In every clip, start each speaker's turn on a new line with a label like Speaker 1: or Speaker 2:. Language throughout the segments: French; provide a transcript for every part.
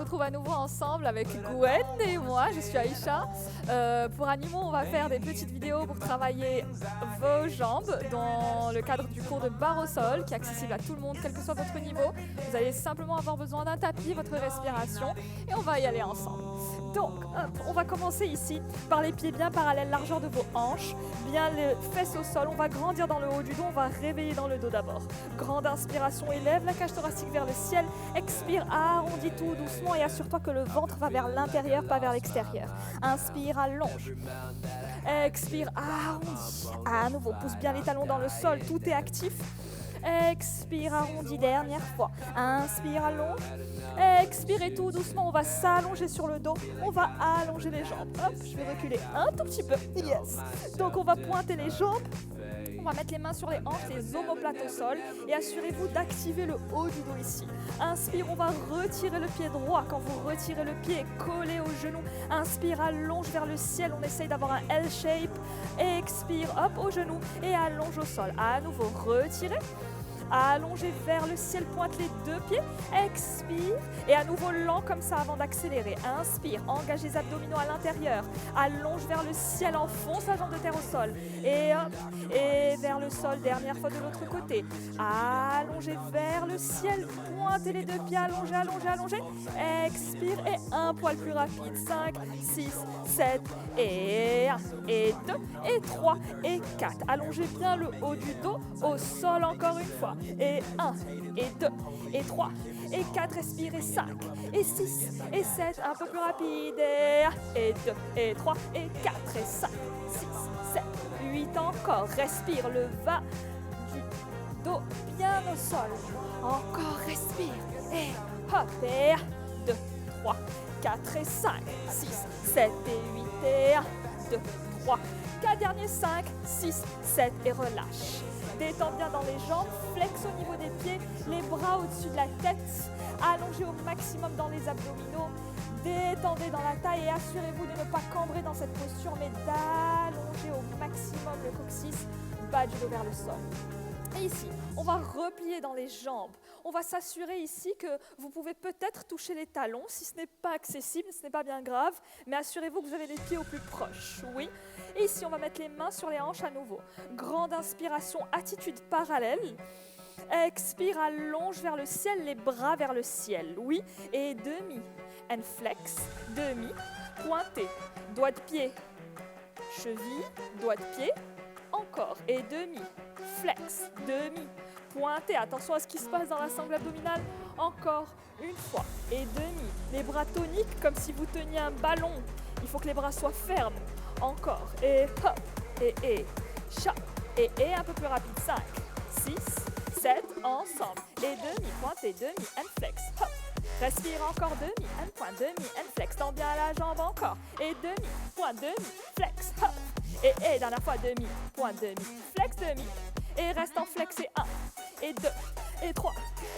Speaker 1: retrouve à nouveau ensemble avec Gwen et moi, je suis Aïcha. Pour Animo, on va faire des petites vidéos pour travailler vos jambes dans le cadre du cours de barre au sol qui est accessible à tout le monde, quel que soit votre niveau. Vous allez simplement avoir besoin d'un tapis, votre respiration et on va y aller ensemble. Donc, on va commencer ici par les pieds bien parallèles, largeur de vos hanches, bien les fesses au sol. On va grandir dans le haut du dos, on va réveiller dans le dos d'abord. Grande inspiration, élève la cage thoracique vers le ciel. Expire, arrondis tout doucement et assure-toi que le ventre va vers l'intérieur, pas vers l'extérieur. Inspire, allonge. Expire, arrondis. À nouveau, pousse bien les talons dans le sol, tout est actif. Expire, arrondis, dernière fois. Inspire, allonge. Expire et tout doucement, on va s'allonger sur le dos. On va allonger les jambes. Hop, je vais reculer un tout petit peu. Yes. Donc on va pointer les jambes. On va mettre les mains sur les hanches, les omoplates au sol. Et assurez-vous d'activer le haut du dos ici. Inspire, on va retirer le pied droit. Quand vous retirez le pied, collez au genou. Inspire, allonge vers le ciel. On essaye d'avoir un L-shape. Expire, hop, au genou. Et allonge au sol. À nouveau, retirez. Allongez vers le ciel, pointe les deux pieds, expire et à nouveau lent comme ça avant d'accélérer. Inspire, engage les abdominaux à l'intérieur, allonge vers le ciel, enfonce la jambe de terre au sol et hop, et vers le sol, dernière fois de l'autre côté. Allongez vers le ciel, pointez les deux pieds, allongez, allongez, allongez, expire et un poil plus rapide. 5, 6, 7 et 1 et 2 et 3 et 4. Allongez bien le haut du dos au sol encore une fois. Et 1, et 2, et 3, et 4, respire, et 5, et 6, et 7, un peu plus rapide, et 1, et 2, et 3, et 4, et 5, 6, 7, 8 encore, respire, le bas du dos bien au sol, encore, respire, et hop, et 1, 2, 3, 4, et 5, 6, 7, et 8, et 1, 2, 3, 4 derniers, 5, 6, 7, et relâche. Détends bien dans les jambes, flex au niveau des pieds, les bras au-dessus de la tête, allongez au maximum dans les abdominaux, détendez dans la taille et assurez-vous de ne pas cambrer dans cette posture, mais d'allonger au maximum le coccyx, bas du dos vers le sol. Et ici, on va replier dans les jambes. On va s'assurer ici que vous pouvez peut-être toucher les talons. Si ce n'est pas accessible, ce n'est pas bien grave, mais assurez-vous que vous avez les pieds au plus proche. Oui. Et ici, on va mettre les mains sur les hanches à nouveau. Grande inspiration, attitude parallèle. Expire, allonge vers le ciel, les bras vers le ciel. Oui. Et demi. And flex. Demi. Pointé. Doigt de pied. Cheville. Doigt de pied. Encore. Et demi. Flex. Demi. Pointé. Attention à ce qui se passe dans la sangle abdominale. Encore une fois. Et demi. Les bras toniques comme si vous teniez un ballon. Il faut que les bras soient fermes. Encore. Et hop. Et chat. Et un peu plus rapide. 5, 6, 7. Ensemble. Et demi. Pointé. Demi. And flex. Hop. Respire encore. Demi. And point. Demi. And flex. Tends bien la jambe encore. Et demi. Point. Demi. Flex. Hop. Et dernière fois. Demi. Point. Demi. Flex. Demi. Et reste en flex. Et 1. Et 2. Et 3.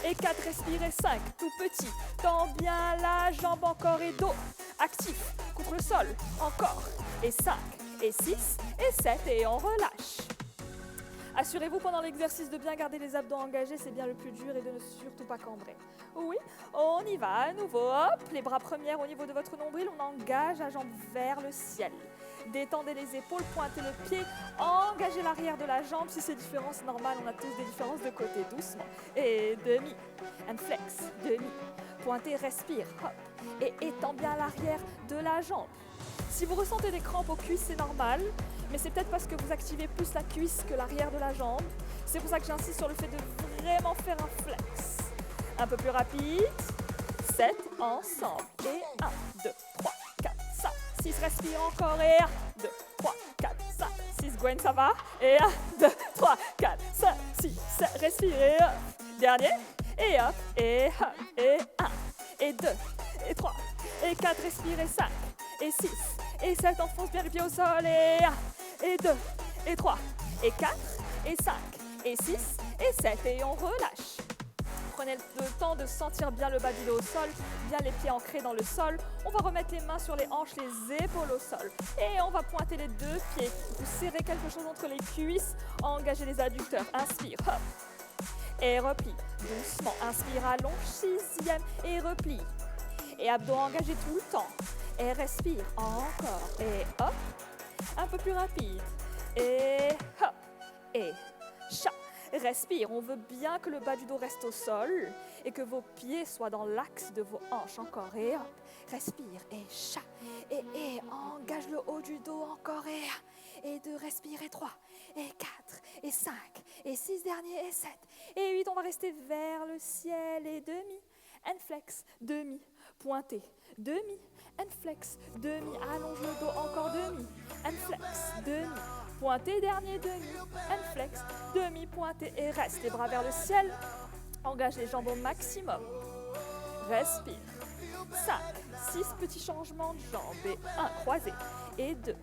Speaker 1: Et 4. Respire. Et 5. Tout petit. Tends bien la jambe encore. Et dos. Actif. Contre le sol. Encore. Et 5. Et 6. Et 7. Et on relâche. Assurez-vous pendant l'exercice de bien garder les abdos engagés, c'est bien le plus dur et de ne surtout pas cambrer. Oui, on y va à nouveau. Hop, les bras premières au niveau de votre nombril, on engage la jambe vers le ciel. Détendez les épaules, pointez le pied, engagez l'arrière de la jambe. Si c'est différent, c'est normal, on a tous des différences de côté, doucement. Et demi, and flex, demi. Pointez, respire, hop. Et étends bien l'arrière de la jambe. Si vous ressentez des crampes aux cuisses, c'est normal, mais c'est peut-être parce que vous activez plus la cuisse que l'arrière de la jambe. C'est pour ça que j'insiste sur le fait de vraiment faire un flex. Un peu plus rapide. 7, ensemble. Et 1, 2, 3, 4, 5, 6. Respire encore. Et 1, 2, 3, 4, 5, 6. Gwen, ça va. Et 1, 2, 3, 4, 5, 6, 7. Respire. Et dernier. Et hop. Et hop. Et 1. Et 2. Et 3. Et 4. Respire. Et 5. Et 6. Et 7. Enfonce bien les pieds au sol. Et 1. Et 2. Et 3. Et 4. Et 5. Et 6. Et 7. Et on relâche. Prenez le temps de sentir bien le bas du dos au sol, bien les pieds ancrés dans le sol. On va remettre les mains sur les hanches, les épaules au sol. Et on va pointer les deux pieds. Vous serrez quelque chose entre les cuisses. Engagez les adducteurs. Inspire. Hop. Et replie. Doucement. Inspire, allonge. 6e. Et replie. Et abdos engagés tout le temps. Et respire, encore. Et hop, un peu plus rapide. Et hop, et chat. Respire, on veut bien que le bas du dos reste au sol et que vos pieds soient dans l'axe de vos hanches. Encore, et hop, respire, et chat. Et engage le haut du dos, encore, et 2, respire, et 3, et 4, et 5, et 6 derniers, et 7, et 8, on va rester vers le ciel, et demi, and flex, demi, pointé, demi, and flex, demi, allonge le dos, encore demi, and flex, demi, pointé, dernier demi, and flex, demi, pointé, et reste, les bras vers le ciel, engage les jambes au maximum, respire, 5, 6 petits changements de jambes, et 1, croisé, et 2,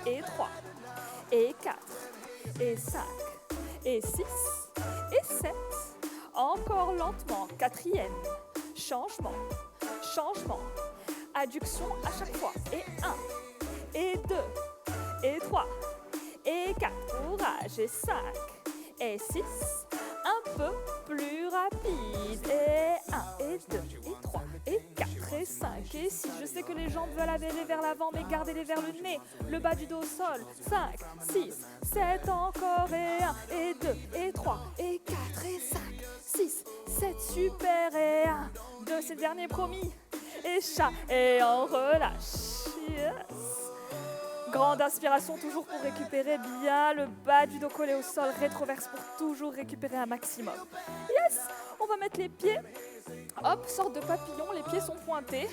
Speaker 1: et 3, et 4, et 5, et 6, et 7, encore lentement, 4e, changement, adduction à chaque fois, et 1, et 2, et 3, et 4, courage, et 5, et 6, un peu plus rapide, et 1, et 2, et 3, et 4, et 5, et 6, je sais que les jambes veulent aller vers l'avant, mais gardez-les vers le nez, le bas du dos au sol, 5, 6, 7, encore, et 1, et 2, et 3, et 4, et 5, 6, 7, super, et 1, 2, c'est le dernier promis, et chat, et on relâche, yes. Grande inspiration, toujours pour récupérer bien le bas du dos collé au sol, rétroverse pour toujours récupérer un maximum. Yes, on va mettre les pieds, hop, sorte de papillon, les pieds sont pointés,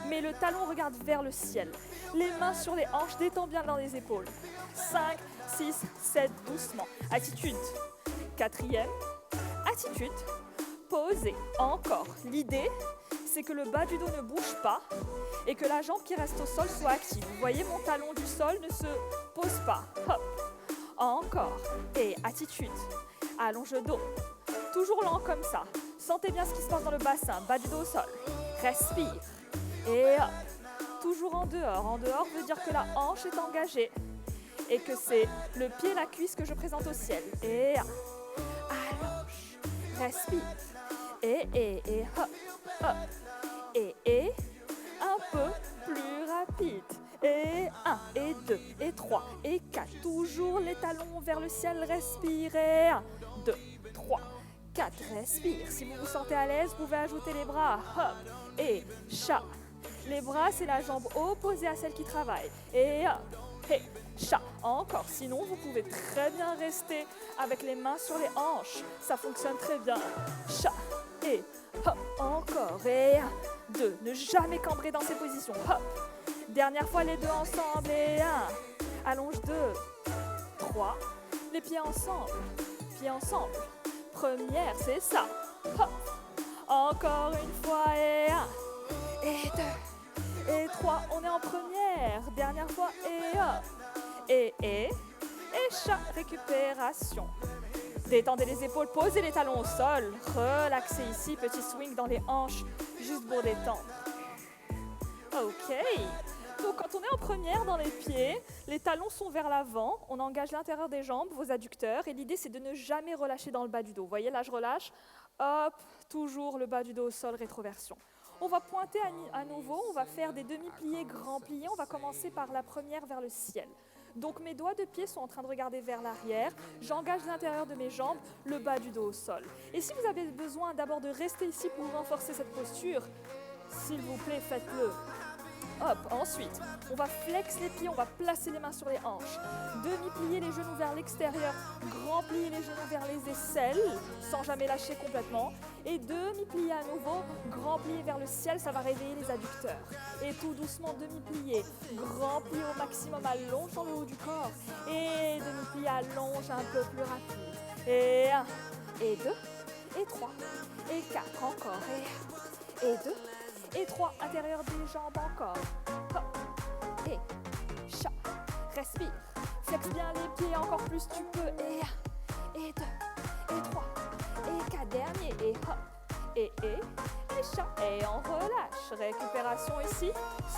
Speaker 1: mais le talon regarde vers le ciel. Les mains sur les hanches, détends bien dans les épaules. 5, 6, 7, doucement. Attitude, 4e, attitude, posez, encore. L'idée, c'est que le bas du dos ne bouge pas et que la jambe qui reste au sol soit active. Vous voyez, mon talon du sol ne se pose pas. Hop, encore. Et attitude, allonge le dos. Toujours lent comme ça. Sentez bien ce qui se passe dans le bassin, bas du dos au sol. Respire. Et hop, toujours en dehors. En dehors veut dire que la hanche est engagée et que c'est le pied et la cuisse que je présente au ciel. Et hop, allonge. Respire. Et hop, hop. Et un peu plus rapide. Et 1, et 2, et 3, et 4. Toujours les talons vers le ciel. Respirez. 1, 2, 3, 4. Respire. Si vous vous sentez à l'aise, vous pouvez ajouter les bras. Hop. Et chat. Les bras, c'est la jambe opposée à celle qui travaille. Et hop. Et chat. Encore. Sinon, vous pouvez très bien rester avec les mains sur les hanches. Ça fonctionne très bien. Chat. Et hop. Encore. Et 1, 2. Ne jamais cambrer dans ces positions. Hop. Dernière fois, les deux ensemble. Et 1. Allonge 2. 3. Les pieds ensemble. Pieds ensemble. Première, c'est ça. Hop. Encore une fois. Et 1. Et 2. Et 3. On est en première. Dernière fois. Et hop. Et chat. Récupération. Détendez les épaules, posez les talons au sol. Relaxez ici, petit swing dans les hanches, juste pour détendre. Ok. Donc quand on est en première dans les pieds, les talons sont vers l'avant, on engage l'intérieur des jambes, vos adducteurs, et l'idée c'est de ne jamais relâcher dans le bas du dos. Vous voyez, là je relâche, hop, toujours le bas du dos au sol, rétroversion. On va pointer à nouveau, on va faire des demi-pliés, grands pliés, on va commencer par la première vers le ciel. Donc mes doigts de pied sont en train de regarder vers l'arrière, j'engage l'intérieur de mes jambes, le bas du dos au sol. Et si vous avez besoin d'abord de rester ici pour renforcer cette posture, s'il vous plaît, faites-le. Hop, ensuite, on va flex les pieds, on va placer les mains sur les hanches. Demi-plier les genoux vers l'extérieur, grand plier les genoux vers les aisselles, sans jamais lâcher complètement. Et demi-plier à nouveau, grand plier vers le ciel, ça va réveiller les adducteurs. Et tout doucement, demi-plier, grand plier au maximum, allonge dans le haut du corps. Et demi-plier, allonge un peu plus rapide. Et 1, et 2, et 3, et 4, encore. Et 2. Et 3, intérieur des jambes encore. Hop. Et chat. Respire. Flex bien les pieds encore plus tu peux. Et 1, et 2, et 3, et 4. Dernier. Et hop. Et chat. Et on relâche. Récupération ici.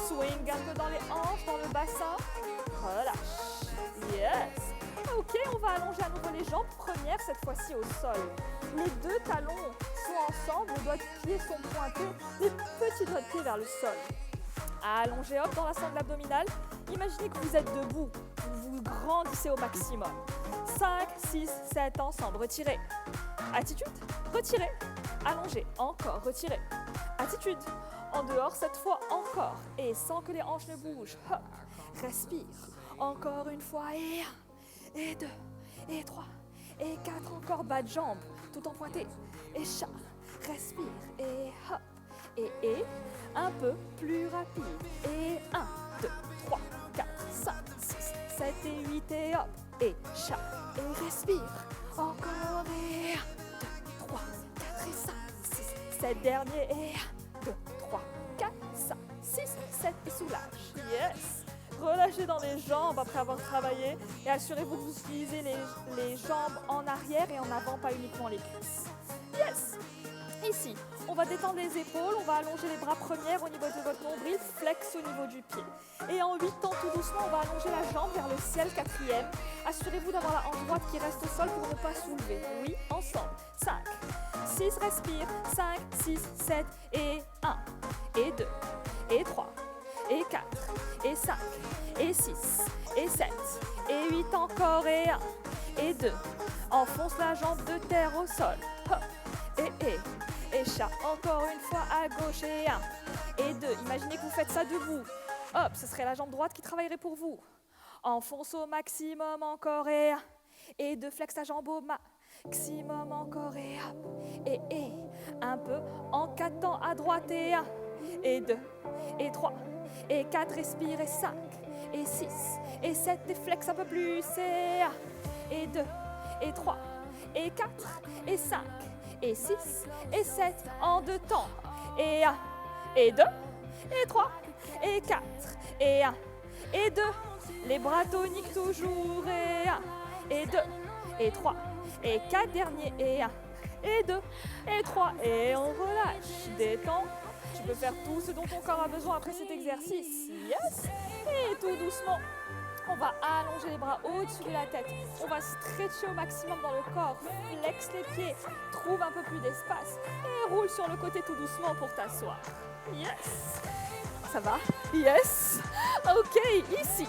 Speaker 1: Swing un peu dans les hanches, dans le bassin. Relâche. Yes. ok, on va allonger à nouveau les jambes, première cette fois-ci au sol. Les deux talons sont ensemble, les doigts de pied sont pointés, les petits doigts de pied vers le sol. Allongez, hop, dans la sangle abdominale. Imaginez que vous êtes debout, vous vous grandissez au maximum. 5, 6, 7, ensemble, retirez. Attitude, retirez. Allongez, encore, retirez. Attitude, en dehors cette fois, encore. Et sans que les hanches ne bougent. Hop. Respire, encore une fois, et 1, et 2, et 3, et 4, encore bas de jambes, tout en pointé. Et chat, respire, et hop. Et un peu plus rapide. Et 1, 2, 3, 4, 5, 6, 7 et 8 et hop. Et chat. Et respire. Encore et 1, 2, 3, 4 et 5, 6, 7 derniers et 1, 2, 3, 4, 5, 6, 7 et soulage. Yes. Relâchez dans les jambes après avoir travaillé et assurez-vous que vous utilisez les jambes en arrière et en avant, pas uniquement les cuisses. Yes. Ici, on va détendre les épaules, on va allonger les bras première au niveau de votre nombril, flex au niveau du pied. Et en 8 temps, tout doucement, on va allonger la jambe vers le ciel, quatrième. Assurez-vous d'avoir la hanche droite qui reste au sol pour ne pas soulever. Oui, ensemble. 5, 6, respire. 5, 6, 7 et 1. Et 2, et 3, et 4, et 5, et 6, et 7, et 8 encore, et 1, et 2. Enfonce la jambe de terre au sol. Hop. Et chat, encore une fois à gauche et 1, et 2. Imaginez que vous faites ça debout. Hop, ce serait la jambe droite qui travaillerait pour vous. Enfonce au maximum encore et 1, et 2. Flex la jambe au maximum encore et hop. Et un peu en 4 temps à droite et 1, et 2, et 3, et 4. Respire et 5, et 6, et 7. Et flex un peu plus et 1, et 2, et 3, et 4, et 5. Et 6, et 7, en 2 temps. Et 1, et 2, et 3, et 4, et 1, et 2. Les bras toniques toujours. Et 1, et 2, et 3, et 4 derniers. Et 1, et 2, et 3. Et on relâche. Détends. Tu peux faire tout ce dont ton corps a besoin après cet exercice. Yes. Et tout doucement, on va allonger les bras au-dessus de la tête. On va stretcher au maximum dans le corps. Flex les pieds. Trouve un peu plus d'espace. Et roule sur le côté tout doucement pour t'asseoir. Yes. Ça va? Yes. Ok, ici.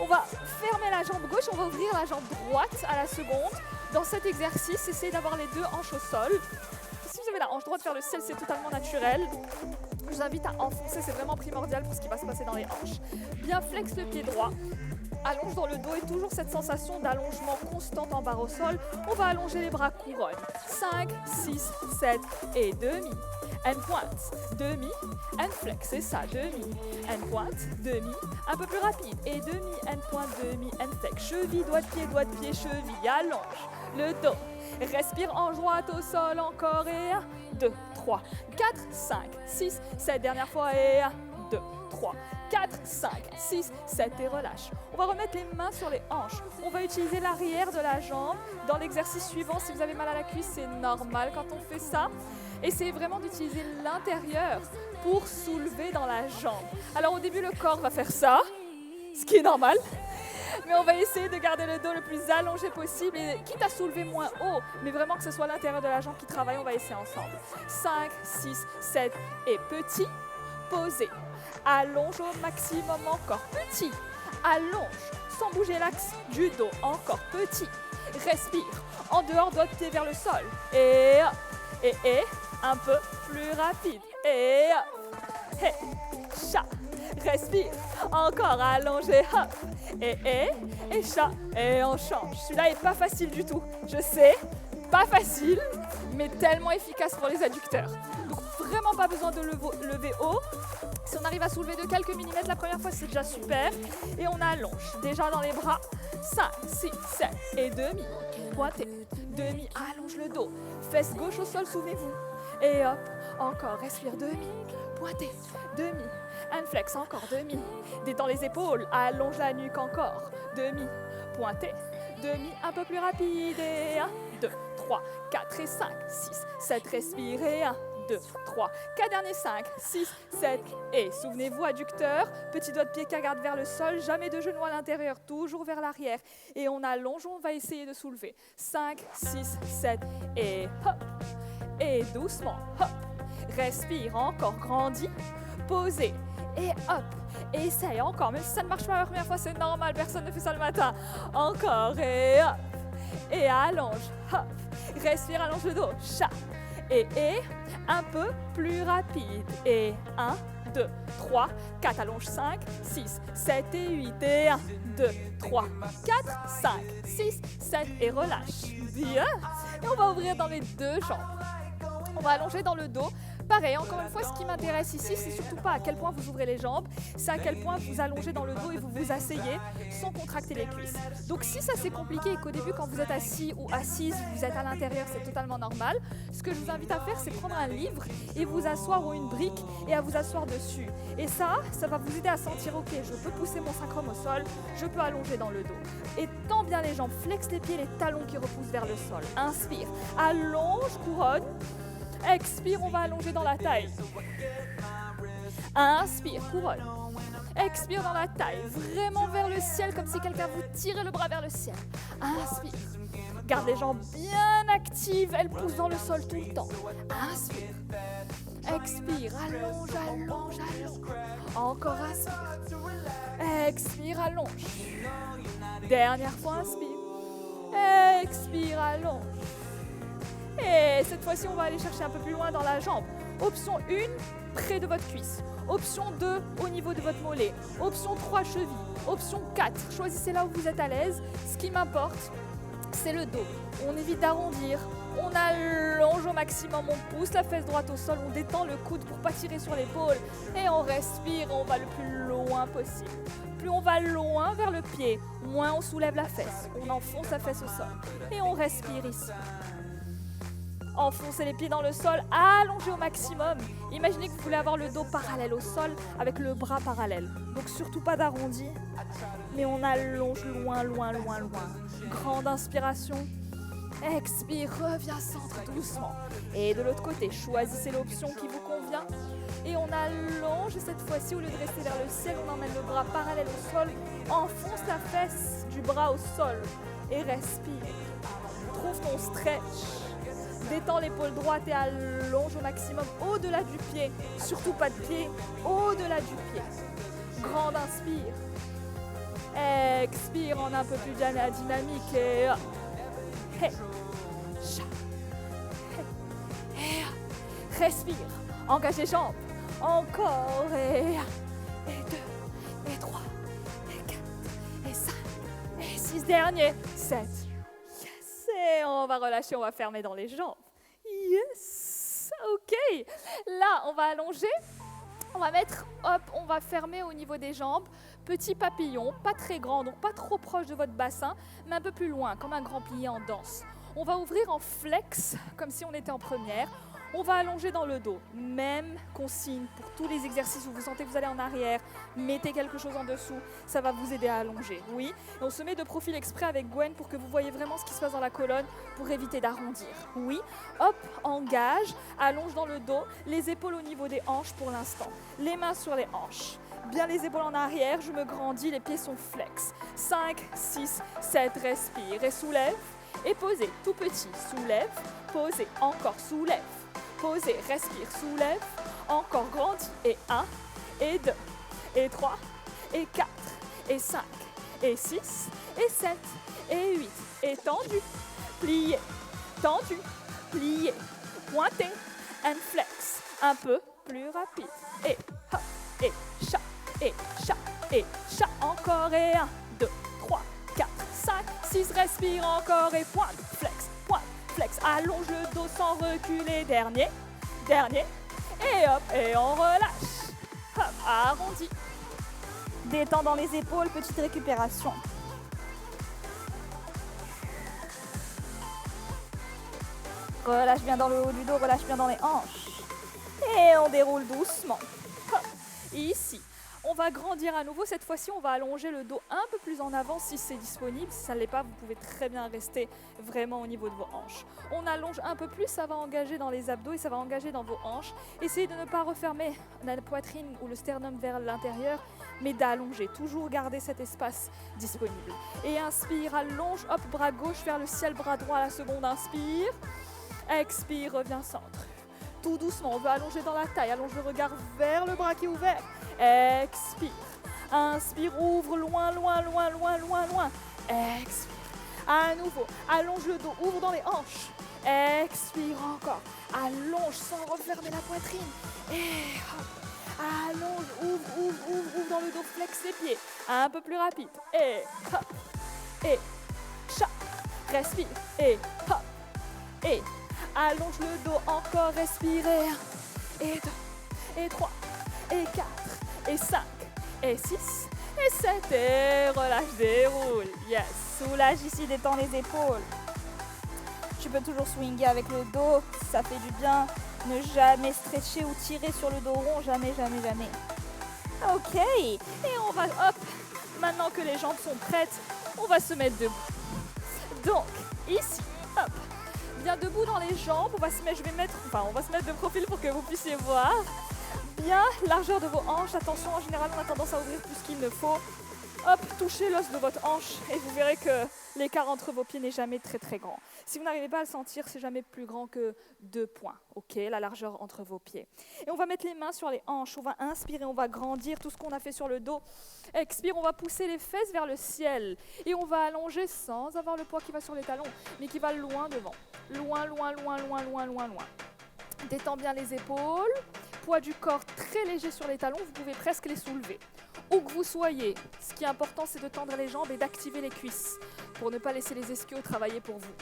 Speaker 1: On va fermer la jambe gauche. On va ouvrir la jambe droite à la seconde. Dans cet exercice, essayez d'avoir les deux hanches au sol. Si vous avez la hanche droite vers le ciel, c'est totalement naturel. Je vous invite à enfoncer. C'est vraiment primordial pour ce qui va se passer dans les hanches. Bien flex le pied droit. Allonge dans le dos et toujours cette sensation d'allongement constante en barre au sol. On va allonger les bras couronne. 5, 6, 7 et demi. And pointe, demi, and flex, c'est ça, demi. And pointe, demi, un peu plus rapide. Et demi, and pointe, demi, and flex. Cheville, doigt de pied, cheville. Allonge le dos. Respire hanche droite au sol encore. Et 1, 2, 3, 4, 5, 6, 7. Dernière fois. Et 1, 2, 3, 4, 5, 6, 7 et relâche. On va remettre les mains sur les hanches. On va utiliser l'arrière de la jambe. Dans l'exercice suivant, si vous avez mal à la cuisse, c'est normal quand on fait ça. Essayez vraiment d'utiliser l'intérieur pour soulever dans la jambe. Alors au début, le corps va faire ça, ce qui est normal. Mais on va essayer de garder le dos le plus allongé possible et quitte à soulever moins haut, mais vraiment que ce soit l'intérieur de la jambe qui travaille, on va essayer ensemble. 5, 6, 7 et petit. Posez. Allonge au maximum encore. Petit. Allonge. Sans bouger l'axe du dos. Encore petit. Respire. En dehors, doigt de pied vers le sol. Et un peu plus rapide. Et chat. Respire. Encore allongé. Hop. Et chat. Et on change. Celui-là est pas facile du tout. Je sais. Pas facile, mais tellement efficace pour les adducteurs. Donc vraiment pas besoin de lever haut. Si on arrive à soulever de quelques millimètres la première fois, c'est déjà super. Et on allonge. Déjà dans les bras. 5, 6, 7 et demi. Pointé. Demi. Allonge le dos. Fesse gauche au sol, souvenez-vous. Et hop. Encore. Respire. Demi. Pointé. Demi. And flex. Encore. Demi. Détends les épaules. Allonge la nuque encore. Demi. Pointé. Demi. Un peu plus rapide. Et 1, 2, 3, 4 et 5, 6, 7. Respire. Et 1, 2, 3, 4 derniers, 5, 6, 7 et souvenez-vous, adducteur, petit doigt de pied qui regarde vers le sol, jamais de genou à l'intérieur, toujours vers l'arrière. Et on allonge, on va essayer de soulever. 5, 6, 7 et hop. Et doucement, hop. Respire, encore, grandis, posez et hop. Essaye encore, même si ça ne marche pas la première fois, c'est normal, personne ne fait ça le matin. Encore et hop. Et allonge, hop. Respire, allonge le dos, chat. Et un peu plus rapide. Et 1, 2, 3, 4, allonge 5, 6, 7 et 8. Et 1, 2, 3, 4, 5, 6, 7 et relâche. Bien. Et on va ouvrir dans les deux jambes. On va allonger dans le dos. Pareil, encore une fois, ce qui m'intéresse ici, c'est surtout pas à quel point vous ouvrez les jambes, c'est à quel point vous allongez dans le dos et vous vous asseyez sans contracter les cuisses. Donc si ça c'est compliqué et qu'au début quand vous êtes assis ou assise, vous êtes à l'intérieur, c'est totalement normal, ce que je vous invite à faire, c'est prendre un livre et vous asseoir ou une brique et à vous asseoir dessus. Et ça va vous aider à sentir, ok, je peux pousser mon sacrum au sol, je peux allonger dans le dos. Et tends bien les jambes, flex les pieds, les talons qui repoussent vers le sol. Inspire, allonge, couronne. Expire, on va allonger dans la taille. Inspire, couronne. Expire dans la taille, vraiment vers le ciel, comme si quelqu'un vous tirait le bras vers le ciel. Inspire. Garde les jambes bien actives, elles poussent dans le sol tout le temps. Inspire. Expire, allonge, allonge, allonge. Encore inspire. Expire, allonge. Dernière fois, inspire. Expire, allonge. Et cette fois-ci, on va aller chercher un peu plus loin dans la jambe. Option 1, près de votre cuisse. Option 2, au niveau de votre mollet. Option 3, cheville. Option 4, choisissez là où vous êtes à l'aise. Ce qui m'importe, c'est le dos. On évite d'arrondir. On allonge au maximum. On pousse la fesse droite au sol. On détend le coude pour ne pas tirer sur l'épaule. Et on respire. On va le plus loin possible. Plus on va loin vers le pied, moins on soulève la fesse. On enfonce la fesse au sol. Et on respire ici. Enfoncez les pieds dans le sol, allongez au maximum. Imaginez que vous voulez avoir le dos parallèle au sol avec le bras parallèle. Donc surtout pas d'arrondi, mais on allonge loin, loin, loin, loin. Grande inspiration. Expire, reviens centre doucement. Et de l'autre côté, choisissez l'option qui vous convient. Et on allonge cette fois-ci, au lieu de rester vers le ciel, on emmène le bras parallèle au sol. Enfonce la fesse du bras au sol et respire. Trouve ton stretch. Détends l'épaule droite et allonge au maximum au-delà du pied. Surtout pas de pied, au-delà du pied. Grande inspire. Expire en un peu plus dynamique. Et hey. Hey. Respire. Engage les jambes. Encore. Et 2, et 3, et 4, et 5, et 6 derniers. 7. Et on va relâcher, on va fermer dans les jambes. Yes! Ok. Là, on va allonger. On va mettre, hop, on va fermer au niveau des jambes. Petit papillon, pas très grand, donc pas trop proche de votre bassin, mais un peu plus loin, comme un grand plié en danse. On va ouvrir en flex, comme si on était en première. On va allonger dans le dos. Même consigne pour tous les exercices où vous sentez que vous allez en arrière, mettez quelque chose en dessous, ça va vous aider à allonger. Oui, et on se met de profil exprès avec Gwen pour que vous voyez vraiment ce qui se passe dans la colonne pour éviter d'arrondir. Oui, hop, engage, allonge dans le dos, les épaules au niveau des hanches pour l'instant. Les mains sur les hanches. Bien les épaules en arrière, je me grandis, les pieds sont flex. 5, 6, 7, respire et soulève. Et posez, tout petit, soulève, posez, encore, soulève. Posez, respire, soulève, encore grandis, et 1, et 2, et 3, et 4, et 5, et 6, et 7, et 8, et tendu, plié, tendu, plié, pointé, and flex, un peu plus rapide, et hop, et chat, et chat, et chat, encore, et 1, 2, 3, 4, 5, 6, respire encore, et pointe, flex, flex, allonge le dos sans reculer, dernier, et hop, et on relâche, hop, arrondi, détends dans les épaules, petite récupération. Relâche bien dans le haut du dos, relâche bien dans les hanches, et on déroule doucement, hop, ici. On va grandir à nouveau. Cette fois-ci, on va allonger le dos un peu plus en avant si c'est disponible. Si ça ne l'est pas, vous pouvez très bien rester vraiment au niveau de vos hanches. On allonge un peu plus, ça va engager dans les abdos et ça va engager dans vos hanches. Essayez de ne pas refermer la poitrine ou le sternum vers l'intérieur, mais d'allonger. Toujours garder cet espace disponible. Et inspire, allonge, hop, bras gauche vers le ciel, bras droit à la seconde, inspire. Expire, reviens centre. Tout doucement, on veut allonger dans la taille, allonge le regard vers le bras qui est ouvert. Expire. Inspire, ouvre loin, loin, loin, loin, loin, loin. Expire. À nouveau, allonge le dos, ouvre dans les hanches. Expire encore. Allonge sans refermer la poitrine. Et hop. Allonge, ouvre dans le dos, flex les pieds. Un peu plus rapide. Et hop. Et chat. Respire. Et hop. Et allonge le dos, encore respirez. 1, et 2, et 3, et 4, et 5, et 6, et 7, et relâche, déroule. Yes, soulage ici, détends les épaules. Tu peux toujours swinger avec le dos, ça fait du bien. Ne jamais stretcher ou tirer sur le dos rond, jamais, jamais, jamais. Ok, et on va, hop, maintenant que les jambes sont prêtes, on va se mettre debout. Donc, ici, hop. Bien debout dans les jambes, on va se mettre de profil pour que vous puissiez voir. Bien, largeur de vos hanches, attention, en général on a tendance à ouvrir plus qu'il ne faut. Hop, touchez l'os de votre hanche et vous verrez que l'écart entre vos pieds n'est jamais très très grand. Si vous n'arrivez pas à le sentir, c'est jamais plus grand que 2 points, ok, la largeur entre vos pieds. Et on va mettre les mains sur les hanches, on va inspirer, on va grandir tout ce qu'on a fait sur le dos. Expire, on va pousser les fesses vers le ciel et on va allonger sans avoir le poids qui va sur les talons, mais qui va loin devant. Loin, loin, loin, loin, loin, loin, loin. Détends bien les épaules, poids du corps très léger sur les talons, vous pouvez presque les soulever. Où que vous soyez, ce qui est important, c'est de tendre les jambes et d'activer les cuisses pour ne pas laisser les ischios travailler pour vous.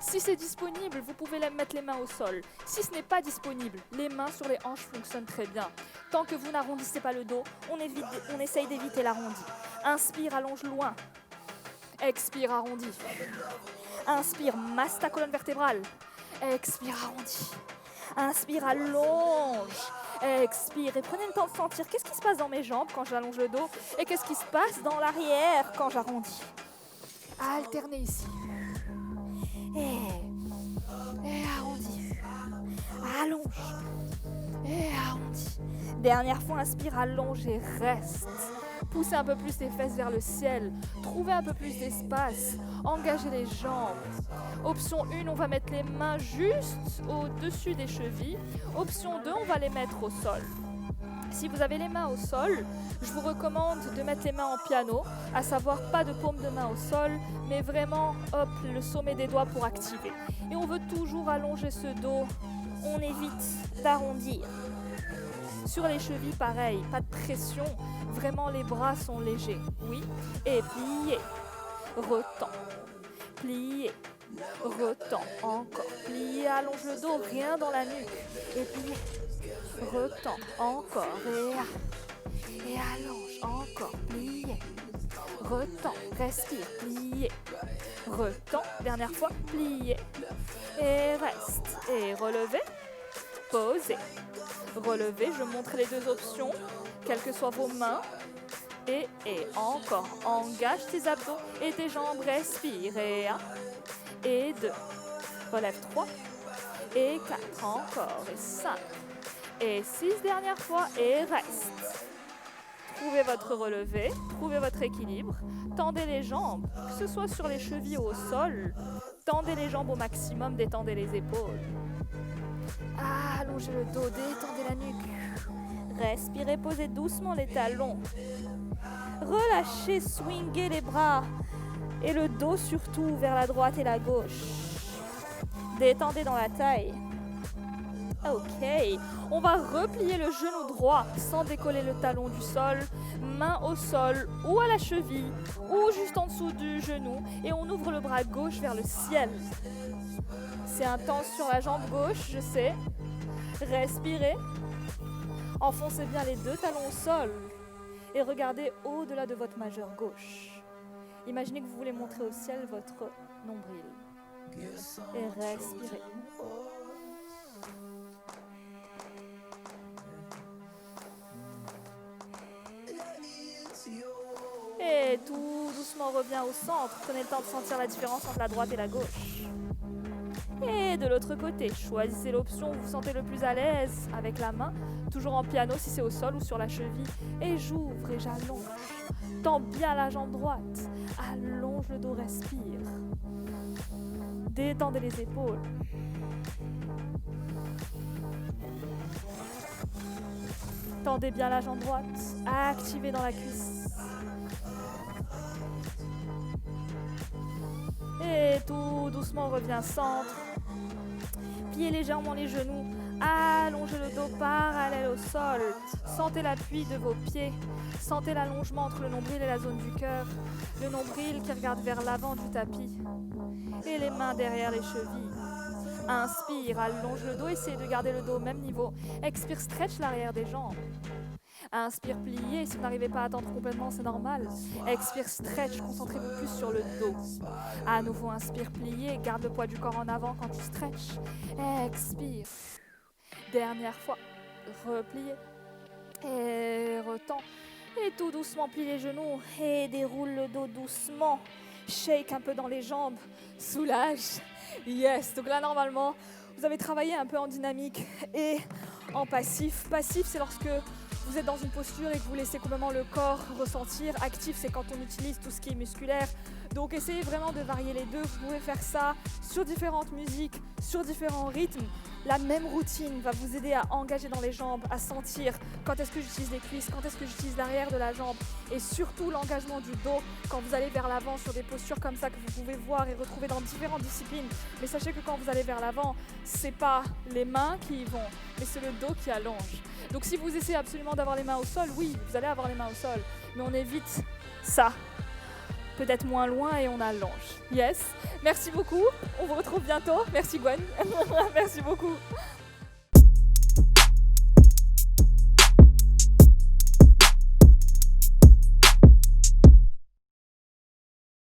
Speaker 1: Si c'est disponible, vous pouvez mettre les mains au sol. Si ce n'est pas disponible, les mains sur les hanches fonctionnent très bien. Tant que vous n'arrondissez pas le dos, on essaye d'éviter l'arrondi. Inspire, allonge loin. Expire, arrondi. Inspire, masse ta colonne vertébrale. Expire, arrondi. Inspire, allonge. Expire et prenez le temps de sentir qu'est-ce qui se passe dans mes jambes quand j'allonge le dos et qu'est-ce qui se passe dans l'arrière quand j'arrondis. Alternez ici. Et arrondi. Allonge. Et arrondi. Dernière fois, inspire, allonge et reste. Poussez un peu plus les fesses vers le ciel. Trouvez un peu plus d'espace. Engagez les jambes. Option 1, on va mettre les mains juste au-dessus des chevilles. Option 2, on va les mettre au sol. Si vous avez les mains au sol, je vous recommande de mettre les mains en piano, à savoir pas de paume de main au sol, mais vraiment hop, le sommet des doigts pour activer. Et on veut toujours allonger ce dos. On évite d'arrondir. Sur les chevilles, pareil, pas de pression. Vraiment, les bras sont légers. Oui. Et pliez. Retends. Pliez. Retends. Encore. Pliez, allonge le dos. Rien dans la nuque. Et pliez. Retends. Encore. Et allonge. Encore. Pliez. Retends. Respire. Pliez. Retends. Dernière fois. Pliez. Et reste. Et relevez. Posez. Relevez, je montre les deux options, quelles que soient vos mains. Et encore, engage tes abdos et tes jambes, respire. Et 1, et 2, relève 3, et 4, encore, et 5, et 6, dernière fois, et reste. Trouvez votre relevé, trouvez votre équilibre, tendez les jambes, que ce soit sur les chevilles ou au sol, tendez les jambes au maximum, détendez les épaules. Allongez le dos, détendez la nuque. Respirez, posez doucement les talons. Relâchez, swingez les bras. Et le dos surtout vers la droite et la gauche. Détendez dans la taille. Ok, on va replier le genou droit sans décoller le talon du sol. Main au sol ou à la cheville ou juste en dessous du genou. Et on ouvre le bras gauche vers le ciel. C'est intense sur la jambe gauche, je sais. Respirez. Enfoncez bien les deux talons au sol. Et regardez au-delà de votre majeur gauche. Imaginez que vous voulez montrer au ciel votre nombril. Et respirez. Et tout doucement revient au centre. Prenez le temps de sentir la différence entre la droite et la gauche. Et de l'autre côté, choisissez l'option où vous vous sentez le plus à l'aise avec la main, toujours en piano si c'est au sol ou sur la cheville. Et j'ouvre et j'allonge. Tends bien la jambe droite. Allonge le dos, respire. Détendez les épaules. Tendez bien la jambe droite. Activez dans la cuisse. Et tout doucement, revient centre. Pliez légèrement les genoux. Allongez le dos parallèle au sol. Sentez l'appui de vos pieds. Sentez l'allongement entre le nombril et la zone du cœur. Le nombril qui regarde vers l'avant du tapis. Et les mains derrière les chevilles. Inspire, allonge le dos, essayez de garder le dos au même niveau. Expire, stretch l'arrière des jambes. Inspire, pliez, si vous n'arrivez pas à attendre complètement, c'est normal. Expire, stretch, concentrez-vous plus sur le dos. À nouveau, inspire, pliez, garde le poids du corps en avant quand tu stretches. Expire. Dernière fois, repliez. Et retends. Et tout doucement, plie les genoux et déroule le dos doucement. Shake un peu dans les jambes. Soulage. Yes. Donc là, normalement, vous avez travaillé un peu en dynamique et en passif. Passif, c'est lorsque vous êtes dans une posture et que vous laissez complètement le corps ressentir. Actif, c'est quand on utilise tout ce qui est musculaire. Donc essayez vraiment de varier les deux. Vous pouvez faire ça sur différentes musiques, sur différents rythmes. La même routine va vous aider à engager dans les jambes, à sentir quand est-ce que j'utilise les cuisses, quand est-ce que j'utilise l'arrière de la jambe et surtout l'engagement du dos quand vous allez vers l'avant sur des postures comme ça que vous pouvez voir et retrouver dans différentes disciplines. Mais sachez que quand vous allez vers l'avant, c'est pas les mains qui y vont, mais c'est le dos qui allonge. Donc si vous essayez absolument d'avoir les mains au sol, oui, vous allez avoir les mains au sol, mais on évite ça. Peut-être moins loin et on allonge. Yes. Merci beaucoup. On vous retrouve bientôt. Merci Gwen. Merci beaucoup.